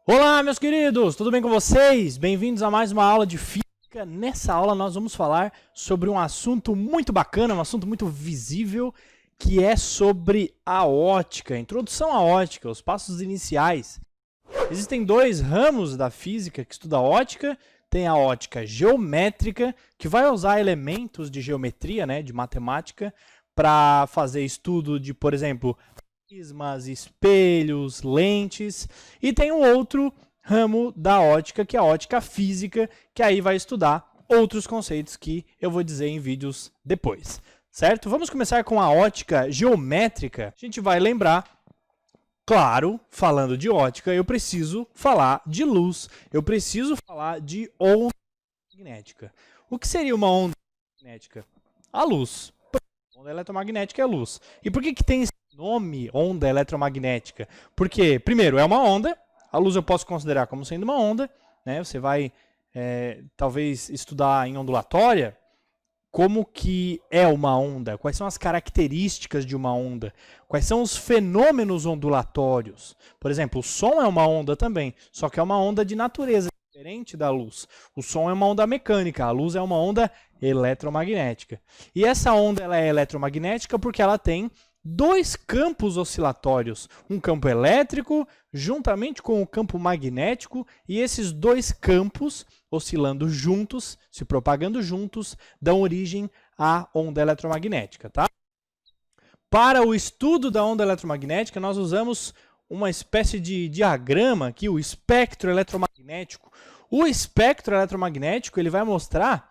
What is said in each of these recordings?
Olá, meus queridos, tudo bem com vocês? Bem-vindos a mais uma aula de física. Nessa aula nós vamos falar sobre um assunto muito bacana, um assunto muito visível, que é sobre a ótica, a introdução à ótica, os passos iniciais. Existem dois ramos da física que estuda a ótica. Tem a ótica geométrica, que vai usar elementos de geometria, né, de matemática, para fazer estudo de, por exemplo, prismas, espelhos, lentes, e tem um outro ramo da ótica, que é a ótica física, que aí vai estudar outros conceitos que eu vou dizer em vídeos depois, certo? Vamos começar com a ótica geométrica. A gente vai lembrar, claro, falando de ótica, eu preciso falar de luz, eu preciso falar de onda magnética. O que seria uma onda magnética? A luz. A onda eletromagnética é a luz. E por que tem esse nome onda eletromagnética? Porque, primeiro, é uma onda. A luz eu posso considerar como sendo uma onda, né? Você vai, talvez, estudar em ondulatória como que é uma onda, quais são as características de uma onda, quais são os fenômenos ondulatórios. Por exemplo, o som é uma onda também, só que é uma onda de natureza diferente da luz. O som é uma onda mecânica, a luz é uma onda eletromagnética. E essa onda ela é eletromagnética porque ela tem dois campos oscilatórios, um campo elétrico juntamente com o campo magnético, e esses dois campos oscilando juntos, se propagando juntos, dão origem à onda eletromagnética, tá? Para o estudo da onda eletromagnética, nós usamos uma espécie de diagrama aqui, o espectro eletromagnético. O espectro eletromagnético ele vai mostrar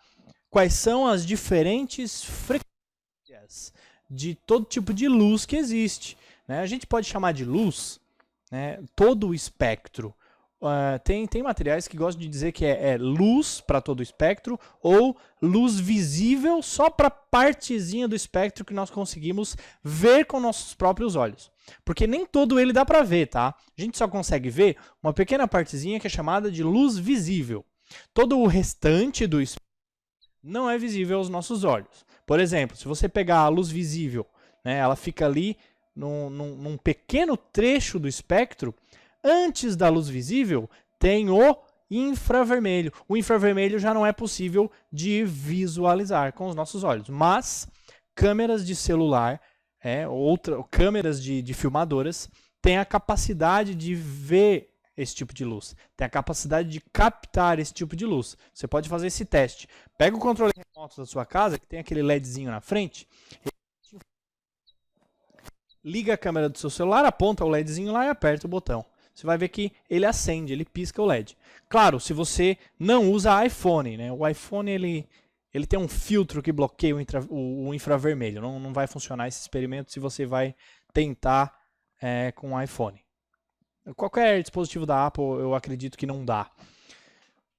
quais são as diferentes frequências de todo tipo de luz que existe, né? A gente pode chamar de luz, né, todo o espectro. Tem materiais que gostam de dizer que é luz para todo o espectro ou luz visível só para a partezinha do espectro que nós conseguimos ver com nossos próprios olhos. Porque nem todo ele dá para ver, tá? A gente só consegue ver uma pequena partezinha que é chamada de luz visível. Todo o restante do espectro não é visível aos nossos olhos. Por exemplo, se você pegar a luz visível, né, ela fica ali num pequeno trecho do espectro. Antes da luz visível, tem o infravermelho. O infravermelho já não é possível de visualizar com os nossos olhos, mas câmeras de celular, câmeras de filmadoras, têm a capacidade de ver esse tipo de luz, tem a capacidade de captar esse tipo de luz. Você pode fazer esse teste. Pega o controle remoto da sua casa, que tem aquele LEDzinho na frente, liga a câmera do seu celular, aponta o LEDzinho lá e aperta o botão. Você vai ver que ele acende, ele pisca o LED. Claro, se você não usa iPhone, né? O iPhone ele tem um filtro que bloqueia o infravermelho. Não vai funcionar esse experimento se você vai tentar com o iPhone. Qualquer dispositivo da Apple eu acredito que não dá.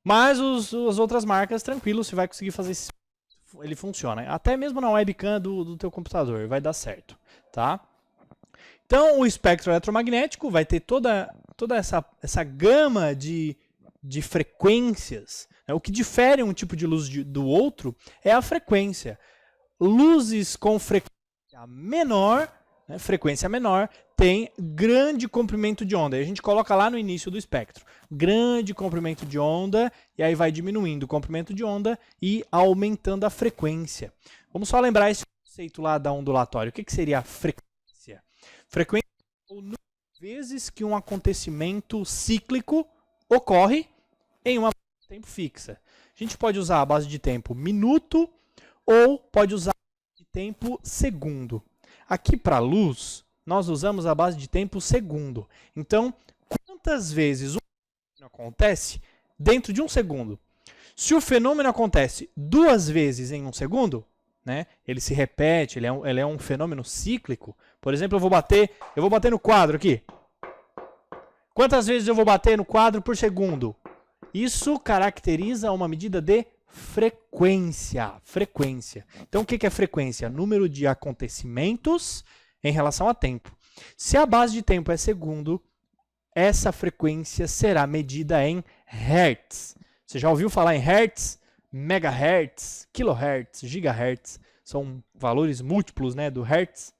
Mas as outras marcas, tranquilo, você vai conseguir fazer isso. Ele funciona. Até mesmo na webcam do teu computador vai dar certo, tá? Então, o espectro eletromagnético vai ter toda essa gama de frequências. O que difere um tipo de luz do outro é a frequência. Luzes com frequência menor, frequência menor, tem grande comprimento de onda. E a gente coloca lá no início do espectro. Grande comprimento de onda, e aí vai diminuindo o comprimento de onda e aumentando a frequência. Vamos só lembrar esse conceito lá da ondulatória. O que seria a frequência? Frequência é o número de vezes que um acontecimento cíclico ocorre em uma base de tempo fixa. A gente pode usar a base de tempo minuto ou pode usar a base de tempo segundo. Aqui para a luz, nós usamos a base de tempo segundo. Então, quantas vezes um fenômeno acontece dentro de um segundo? Se o fenômeno acontece 2 vezes em um segundo, né, ele se repete, ele é um fenômeno cíclico. Por exemplo, eu vou bater no quadro aqui. Quantas vezes eu vou bater no quadro por segundo? Isso caracteriza uma medida de frequência. Então, o que é frequência? Número de acontecimentos em relação a tempo. Se a base de tempo é segundo, essa frequência será medida em hertz. Você já ouviu falar em hertz? Megahertz, kilohertz, gigahertz, são valores múltiplos, né, do hertz.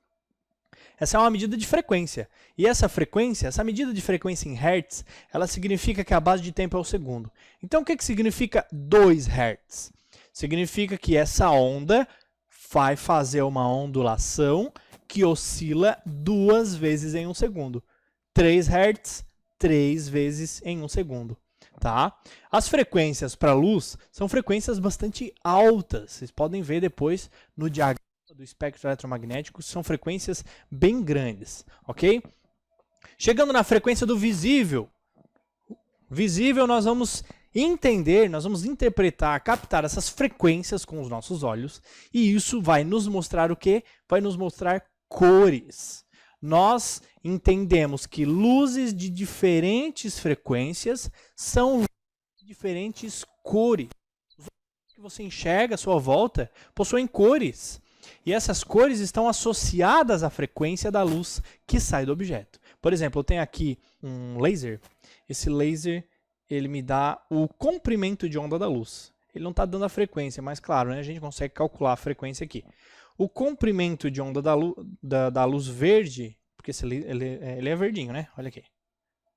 Essa é uma medida de frequência. E essa frequência, essa medida de frequência em Hertz, ela significa que a base de tempo é o segundo. Então o que significa 2 Hz? Significa que essa onda vai fazer uma ondulação que oscila 2 vezes em um segundo. 3 Hz, 3 vezes em um segundo. Tá? As frequências para a luz são frequências bastante altas. Vocês podem ver depois no diagrama do espectro eletromagnético, são frequências bem grandes, ok? Chegando na frequência do visível. Visível, nós vamos entender, nós vamos interpretar, captar essas frequências com os nossos olhos, e isso vai nos mostrar o quê? Vai nos mostrar cores. Nós entendemos que luzes de diferentes frequências são luzes de diferentes cores. Os que você enxerga à sua volta possuem cores. E essas cores estão associadas à frequência da luz que sai do objeto. Por exemplo, eu tenho aqui um laser. Esse laser, ele me dá o comprimento de onda da luz. Ele não está dando a frequência, mas claro, né, a gente consegue calcular a frequência aqui. O comprimento de onda da luz verde, porque ele é verdinho, né? Olha aqui.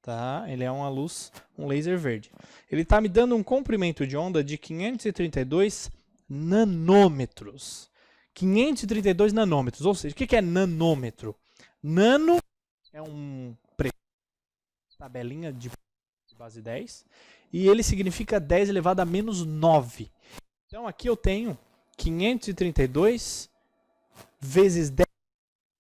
Tá? Ele é uma luz, um laser verde. Ele está me dando um comprimento de onda de 532 nanômetros. 532 nanômetros, ou seja, o que é nanômetro? Nano é um tabelinha de base 10, e ele significa 10 elevado a menos 9. Então aqui eu tenho 532 vezes 10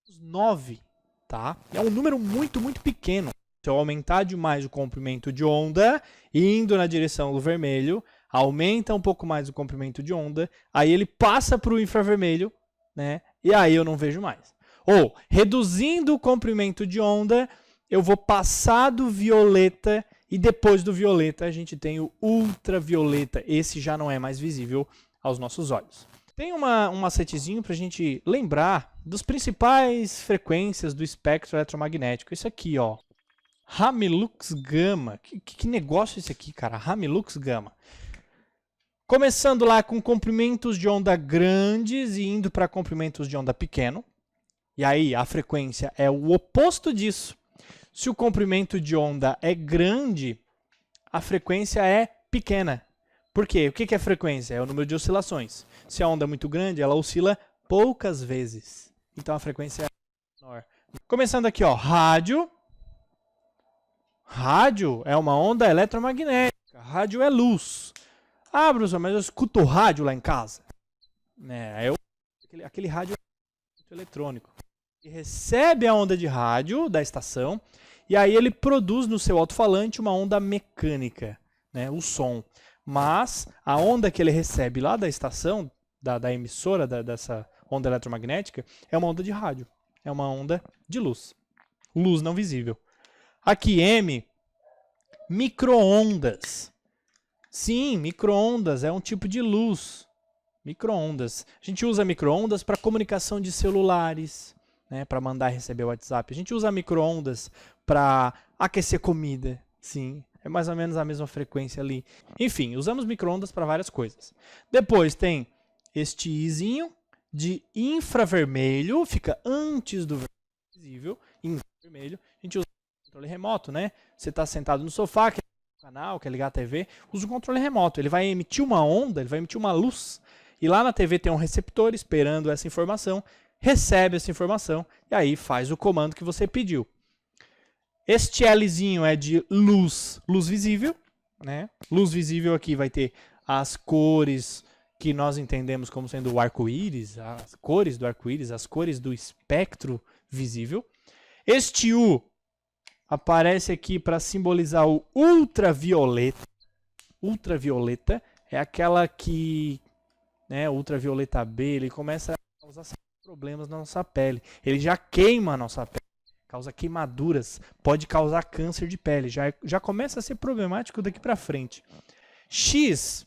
menos 9, tá? É um número muito, muito pequeno. Se eu aumentar demais o comprimento de onda, indo na direção do vermelho, aumenta um pouco mais o comprimento de onda, aí ele passa para o infravermelho, né? E aí eu não vejo mais. Ou, reduzindo o comprimento de onda, eu vou passar do violeta, e depois do violeta a gente tem o ultravioleta. Esse já não é mais visível aos nossos olhos. Tem um macetezinho para a gente lembrar das principais frequências do espectro eletromagnético. Isso aqui, ó. Ramilux Gama. Que negócio é esse aqui, cara? Ramilux Gama. Começando lá com comprimentos de onda grandes e indo para comprimentos de onda pequeno. E aí a frequência é o oposto disso. Se o comprimento de onda é grande, a frequência é pequena. Por quê? O que é frequência? É o número de oscilações. Se a onda é muito grande, ela oscila poucas vezes. Então a frequência é menor. Começando aqui, ó, rádio. Rádio é uma onda eletromagnética. Rádio é luz. Ah, professor, mas eu escuto rádio lá em casa. Aquele rádio eletrônico. Ele recebe a onda de rádio da estação e aí ele produz no seu alto-falante uma onda mecânica, né, o som. Mas a onda que ele recebe lá da estação, da emissora dessa onda eletromagnética, é uma onda de rádio. É uma onda de luz. Luz não visível. Aqui, M, micro-ondas. Sim, micro-ondas é um tipo de luz. Micro-ondas. A gente usa micro-ondas para comunicação de celulares, né, para mandar e receber o WhatsApp. A gente usa micro-ondas para aquecer comida. Sim, é mais ou menos a mesma frequência ali. Enfim, usamos micro-ondas para várias coisas. Depois tem este izinho de infravermelho, fica antes do visível, infravermelho. A gente usa controle remoto, né? Você está sentado no sofá, quer ligar o canal, quer ligar a TV, usa o controle remoto. Ele vai emitir uma onda, ele vai emitir uma luz, e lá na TV tem um receptor esperando essa informação, recebe essa informação, e aí faz o comando que você pediu. Este Lzinho é de luz, luz visível, né? Luz visível aqui vai ter as cores que nós entendemos como sendo o arco-íris, as cores do arco-íris, as cores do espectro visível. Este U aparece aqui para simbolizar o ultravioleta. Ultravioleta é aquela que, né, ultravioleta B, ele começa a causar problemas na nossa pele. Ele já queima a nossa pele, causa queimaduras, pode causar câncer de pele. Já começa a ser problemático daqui para frente. X,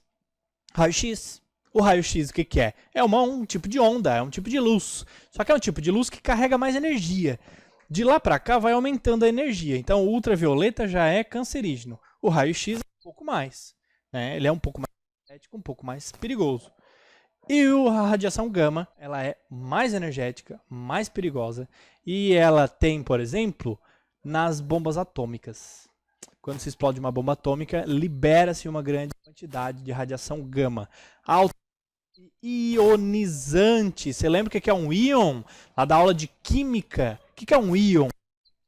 raio-x. O raio-x o que é? É um tipo de onda, é um tipo de luz. Só que é um tipo de luz que carrega mais energia. De lá para cá vai aumentando a energia. Então o ultravioleta já é cancerígeno. O raio-x é um pouco mais, né? Ele é um pouco mais ético, um pouco mais perigoso. E a radiação gama, ela é mais energética, mais perigosa, e ela tem, por exemplo, nas bombas atômicas. Quando se explode uma bomba atômica, libera-se uma grande quantidade de radiação gama. Ionizante. Você lembra o que é um íon? Lá da aula de química. O que é um íon?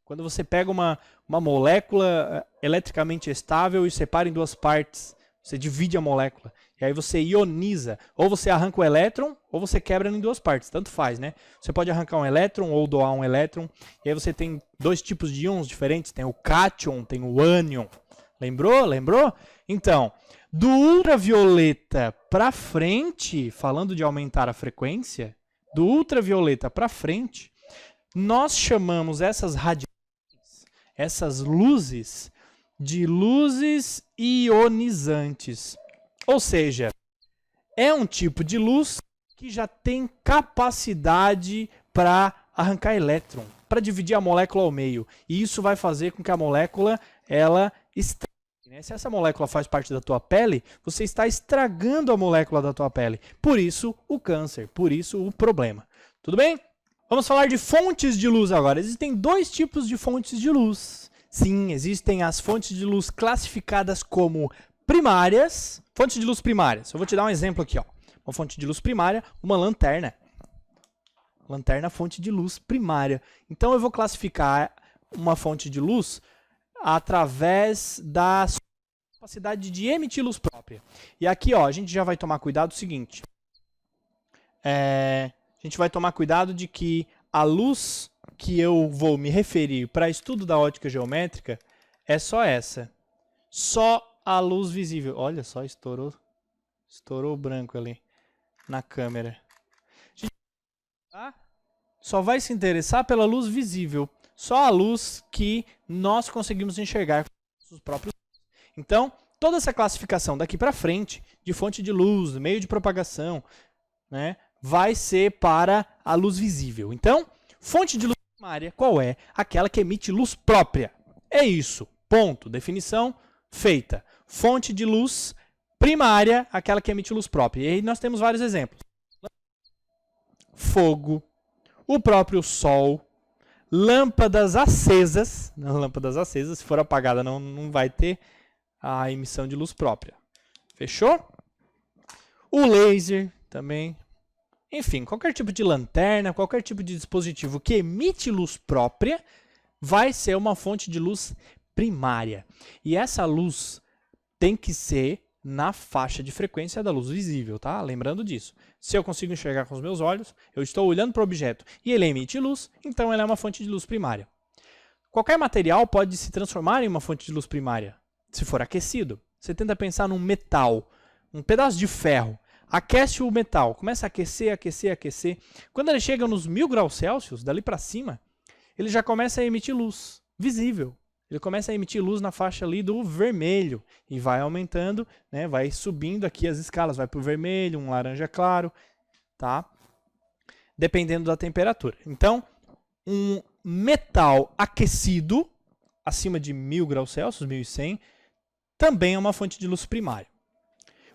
Quando você pega uma molécula eletricamente estável e separa em duas partes, você divide a molécula. E aí você ioniza. Ou você arranca o elétron, ou você quebra em duas partes. Tanto faz, né? Você pode arrancar um elétron ou doar um elétron. E aí você tem dois tipos de íons diferentes. Tem o cátion, tem o ânion. Lembrou? Lembrou? Então, do ultravioleta para frente, falando de aumentar a frequência, do ultravioleta para frente, nós chamamos essas radiações, essas luzes, de luzes ionizantes. Ou seja, é um tipo de luz que já tem capacidade para arrancar elétron, para dividir a molécula ao meio. E isso vai fazer com que a molécula ela estrague. Se essa molécula faz parte da tua pele, você está estragando a molécula da tua pele. Por isso o câncer, por isso o problema. Tudo bem? Vamos falar de fontes de luz agora. Existem dois tipos de fontes de luz. Sim, existem as fontes de luz classificadas como primárias. Fontes de luz primárias. Eu vou te dar um exemplo aqui, ó. Uma fonte de luz primária, uma lanterna. Lanterna, fonte de luz primária. Então eu vou classificar uma fonte de luz através da capacidade de emitir luz própria. E aqui, ó, a gente já vai tomar cuidado do seguinte. A gente vai tomar cuidado de que a luz que eu vou me referir para estudo da ótica geométrica é só essa. Só a luz visível. Olha só, estourou o branco ali na câmera. A gente só vai se interessar pela luz visível. Só a luz que nós conseguimos enxergar com os próprios olhos. Então, toda essa classificação daqui para frente, de fonte de luz, meio de propagação, né, vai ser para a luz visível. Então, fonte de luz primária, qual é? Aquela que emite luz própria. É isso. Ponto. Definição feita. Fonte de luz primária, aquela que emite luz própria. E aí nós temos vários exemplos. Fogo, o próprio sol, lâmpadas acesas. Não, lâmpadas acesas, se for apagada, não vai ter a emissão de luz própria. Fechou? O laser também. Enfim, qualquer tipo de lanterna, qualquer tipo de dispositivo que emite luz própria vai ser uma fonte de luz primária. E essa luz tem que ser na faixa de frequência da luz visível, tá? Lembrando disso. Se eu consigo enxergar com os meus olhos, eu estou olhando para o objeto e ele emite luz, então ela é uma fonte de luz primária. Qualquer material pode se transformar em uma fonte de luz primária, se for aquecido. Você tenta pensar num metal, um pedaço de ferro. Aquece o metal, começa a aquecer, aquecer, aquecer. Quando ele chega nos 1000 graus Celsius, dali para cima, ele já começa a emitir luz visível. Ele começa a emitir luz na faixa ali do vermelho e vai aumentando, né? Vai subindo aqui as escalas, vai para o vermelho, um laranja claro, tá? Dependendo da temperatura. Então, um metal aquecido, acima de 1000 graus Celsius, 1100, também é uma fonte de luz primária.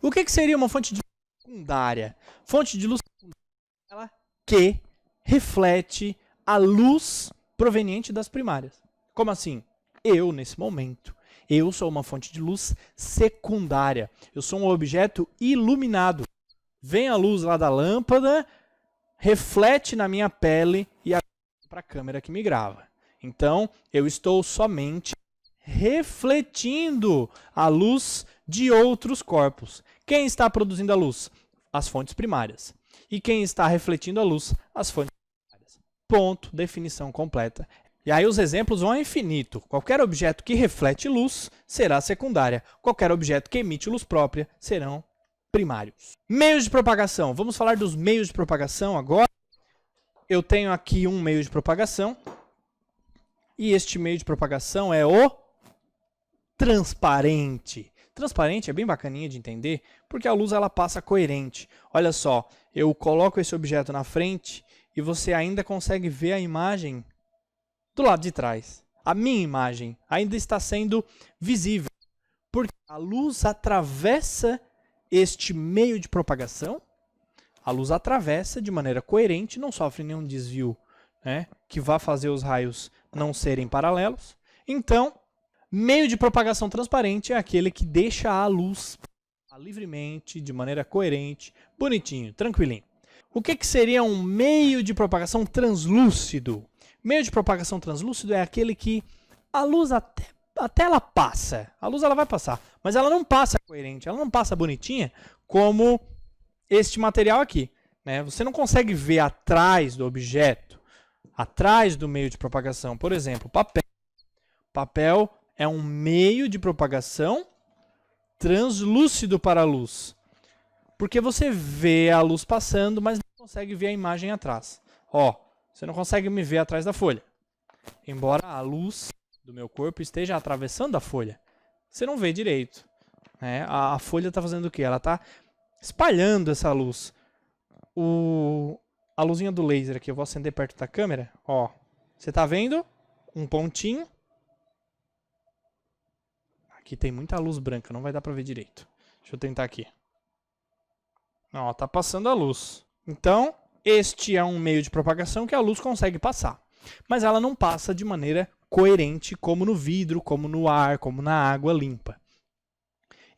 O que seria uma fonte de luz secundária? Fonte de luz secundária é aquela que reflete a luz proveniente das primárias. Como assim? Eu, nesse momento, eu sou uma fonte de luz secundária. Eu sou um objeto iluminado. Vem a luz lá da lâmpada, reflete na minha pele e para a câmera que me grava. Então, eu estou somente refletindo a luz de outros corpos. Quem está produzindo a luz? As fontes primárias. E quem está refletindo a luz? As fontes primárias. Ponto, definição completa. E aí os exemplos vão ao infinito. Qualquer objeto que reflete luz será secundária. Qualquer objeto que emite luz própria serão primários. Meios de propagação. Vamos falar dos meios de propagação agora. Eu tenho aqui um meio de propagação. E este meio de propagação é o transparente. Transparente é bem bacaninha de entender, porque a luz ela passa coerente. Olha só, eu coloco esse objeto na frente e você ainda consegue ver a imagem do lado de trás. A minha imagem ainda está sendo visível, porque a luz atravessa este meio de propagação, A luz atravessa de maneira coerente, não sofre nenhum desvio, né, que vá fazer os raios não serem paralelos. Então, meio de propagação transparente é aquele que deixa a luz livremente, de maneira coerente, bonitinho, tranquilinho. O que seria um meio de propagação translúcido? Meio de propagação translúcido é aquele que a luz até ela passa. A luz ela vai passar, mas ela não passa coerente, ela não passa bonitinha como este material aqui, né? Você não consegue ver atrás do objeto, atrás do meio de propagação. Por exemplo, papel. Papel é um meio de propagação translúcido para a luz. Porque você vê a luz passando, mas não consegue ver a imagem atrás. Ó, você não consegue me ver atrás da folha. Embora a luz do meu corpo esteja atravessando a folha, você não vê direito, né? A folha está fazendo o quê? Ela está espalhando essa luz. A luzinha do laser aqui, eu vou acender perto da câmera. Ó, você está vendo? Um pontinho. Aqui tem muita luz branca, não vai dar para ver direito. Deixa eu tentar aqui. Ó, tá passando a luz. Então, este é um meio de propagação que a luz consegue passar. Mas ela não passa de maneira coerente, como no vidro, como no ar, como na água limpa.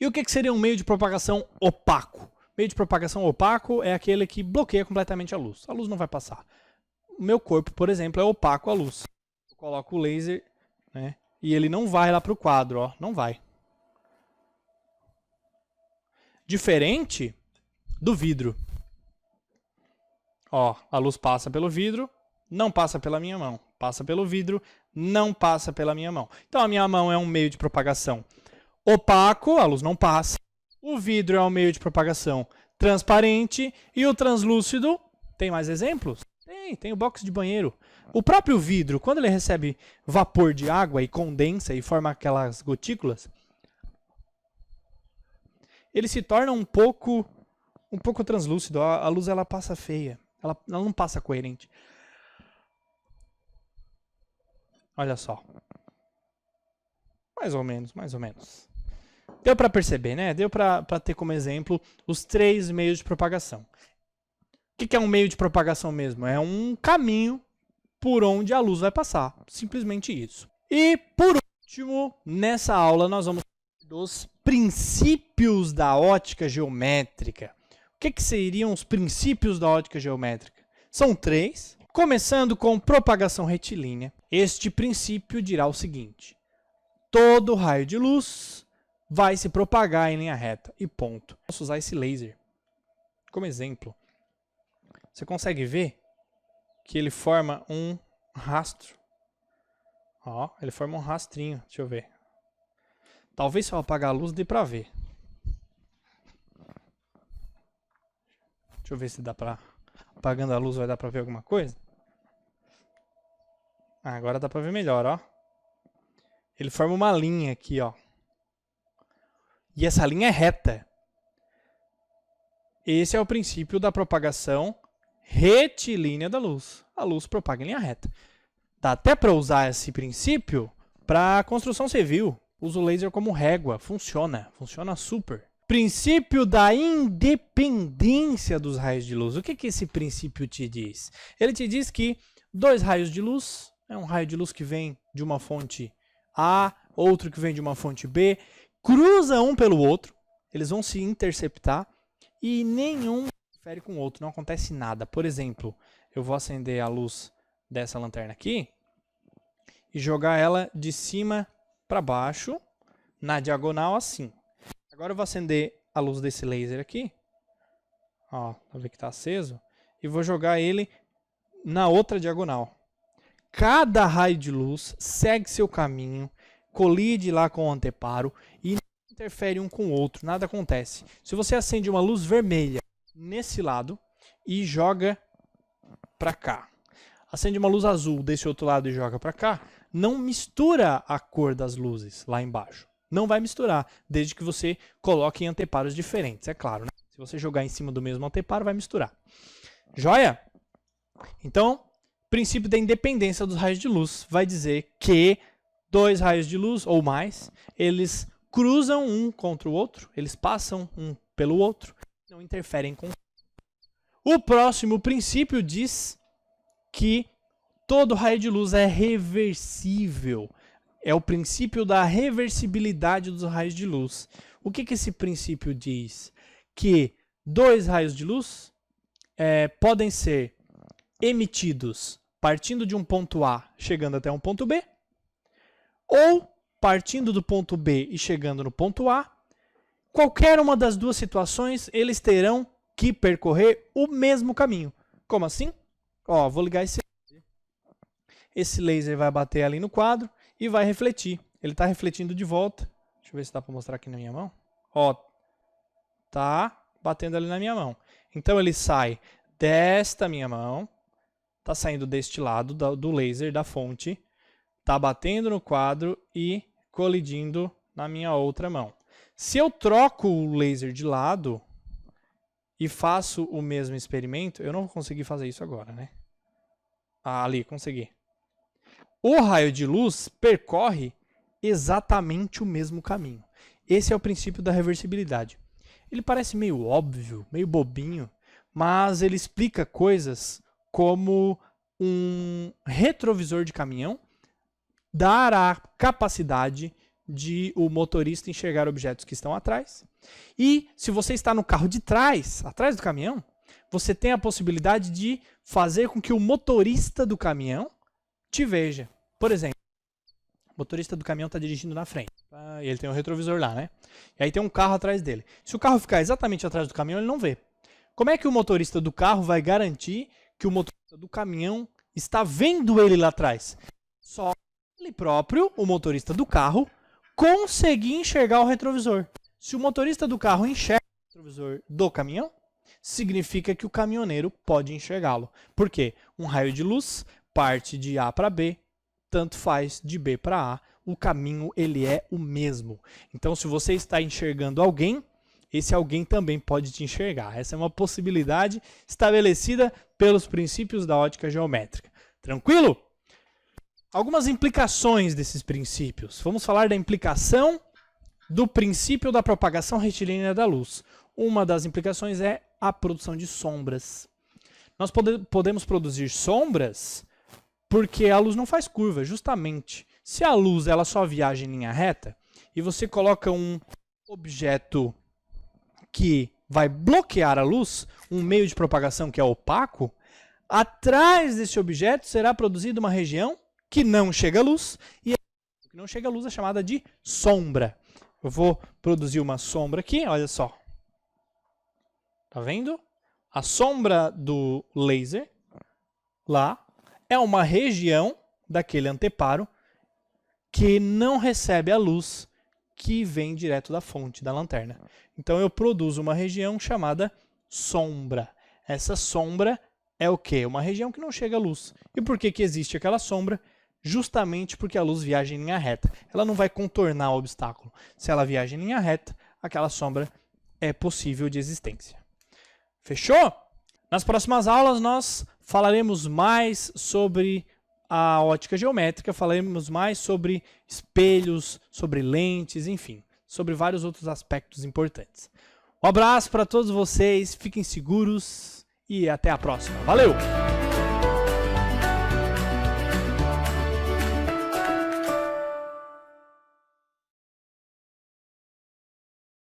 E o que seria um meio de propagação opaco? Meio de propagação opaco é aquele que bloqueia completamente a luz. A luz não vai passar. O meu corpo, por exemplo, é opaco à luz. Eu coloco o laser, né, e ele não vai lá para o quadro, ó, não vai. Diferente do vidro. Ó, a luz passa pelo vidro, não passa pela minha mão. Passa pelo vidro, não passa pela minha mão. Então a minha mão é um meio de propagação opaco, a luz não passa. O vidro é um meio de propagação transparente. E o translúcido, tem mais exemplos? Tem o box de banheiro. O próprio vidro, quando ele recebe vapor de água e condensa e forma aquelas gotículas, ele se torna um pouco translúcido. A luz ela passa feia, ela não passa coerente. Olha só. Mais ou menos. Deu para perceber, né? Deu para ter como exemplo os 3 meios de propagação. O que é um meio de propagação mesmo? É um caminho por onde a luz vai passar. Simplesmente isso. E, por último, nessa aula nós vamos falar dos princípios da ótica geométrica. O que seriam os princípios da ótica geométrica? São 3. Começando com propagação retilínea. Este princípio dirá o seguinte: todo raio de luz vai se propagar em linha reta. E ponto. Posso usar esse laser como exemplo. Você consegue ver que ele forma um rastro. Ó, ele forma um rastrinho. Deixa eu ver. Talvez se eu apagar a luz dê pra ver. Deixa eu ver se dá pra... Apagando a luz vai dar pra ver alguma coisa? Ah, agora dá pra ver melhor, ó. Ele forma uma linha aqui, ó. E essa linha é reta. Esse é o princípio da propagação retilínea da luz. A luz propaga em linha reta. Dá até para usar esse princípio para construção civil. Usa o laser como régua. Funciona super. Princípio da independência dos raios de luz. O que esse princípio te diz? Ele te diz que 2 raios de luz, é um raio de luz que vem de uma fonte A, outro que vem de uma fonte B, cruzam um pelo outro, eles vão se interceptar e nenhum interfere com o outro, não acontece nada. Por exemplo, eu vou acender a luz dessa lanterna aqui e jogar ela de cima para baixo, na diagonal assim. Agora eu vou acender a luz desse laser aqui, ó, pra ver que está aceso, e vou jogar ele na outra diagonal. Cada raio de luz segue seu caminho, colide lá com o anteparo e não interfere um com o outro, nada acontece. Se você acende uma luz vermelha nesse lado e joga para cá, acende uma luz azul desse outro lado e joga para cá, não mistura a cor das luzes lá embaixo. Não vai misturar, desde que você coloque em anteparos diferentes, é claro, né? Se você jogar em cima do mesmo anteparo, vai misturar. Joia? Então, princípio da independência dos raios de luz vai dizer que 2 raios de luz ou mais, eles cruzam um contra o outro, eles passam um pelo outro, não interferem com. O próximo princípio diz que todo raio de luz é reversível. É o princípio da reversibilidade dos raios de luz. O que esse princípio diz? Que dois raios de luz podem ser emitidos partindo de um ponto A, chegando até um ponto B, ou partindo do ponto B e chegando no ponto A. Qualquer uma das duas situações, eles terão que percorrer o mesmo caminho. Como assim? Ó, vou ligar esse laser. Esse laser vai bater ali no quadro e vai refletir. Ele está refletindo de volta. Deixa eu ver se dá para mostrar aqui na minha mão. Ó, tá batendo ali na minha mão. Então ele sai desta minha mão, tá saindo deste lado do laser, da fonte, tá batendo no quadro e colidindo na minha outra mão. Se eu troco o laser de lado e faço o mesmo experimento, eu não vou conseguir fazer isso agora, né? Ah, ali, consegui. O raio de luz percorre exatamente o mesmo caminho. Esse é o princípio da reversibilidade. Ele parece meio óbvio, meio bobinho, mas ele explica coisas como um retrovisor de caminhão dar a capacidade de o motorista enxergar objetos que estão atrás. E se você está no carro de trás, atrás do caminhão, você tem a possibilidade de fazer com que o motorista do caminhão te veja. Por exemplo, o motorista do caminhão está dirigindo na frente. E ele tem um retrovisor lá, né? E aí tem um carro atrás dele. Se o carro ficar exatamente atrás do caminhão, ele não vê. Como é que o motorista do carro vai garantir que o motorista do caminhão está vendo ele lá atrás? Só ele próprio, o motorista do carro, conseguir enxergar o retrovisor. Se o motorista do carro enxerga o retrovisor do caminhão, significa que o caminhoneiro pode enxergá-lo. Por quê? Um raio de luz parte de A para B, tanto faz de B para A, o caminho ele é o mesmo. Então, se você está enxergando alguém, esse alguém também pode te enxergar. Essa é uma possibilidade estabelecida pelos princípios da ótica geométrica. Tranquilo? Algumas implicações desses princípios. Vamos falar da implicação do princípio da propagação retilínea da luz. Uma das implicações é a produção de sombras. Nós podemos produzir sombras porque a luz não faz curva, justamente. Se a luz ela só viaja em linha reta e você coloca um objeto que vai bloquear a luz, um meio de propagação que é opaco, atrás desse objeto será produzida uma região que não chega a luz, e a que não chega a luz é chamada de sombra. Eu vou produzir uma sombra aqui, olha só. Tá vendo? A sombra do laser lá é uma região daquele anteparo que não recebe a luz que vem direto da fonte da lanterna. Então eu produzo uma região chamada sombra. Essa sombra é o quê? Uma região que não chega a luz. E por que existe aquela sombra? Justamente porque a luz viaja em linha reta. Ela não vai contornar o obstáculo. Se ela viaja em linha reta, aquela sombra é possível de existência. Fechou? Nas próximas aulas nós falaremos mais sobre a ótica geométrica, falaremos mais sobre espelhos, sobre lentes, enfim, sobre vários outros aspectos importantes. Um abraço para todos vocês, fiquem seguros e até a próxima. Valeu!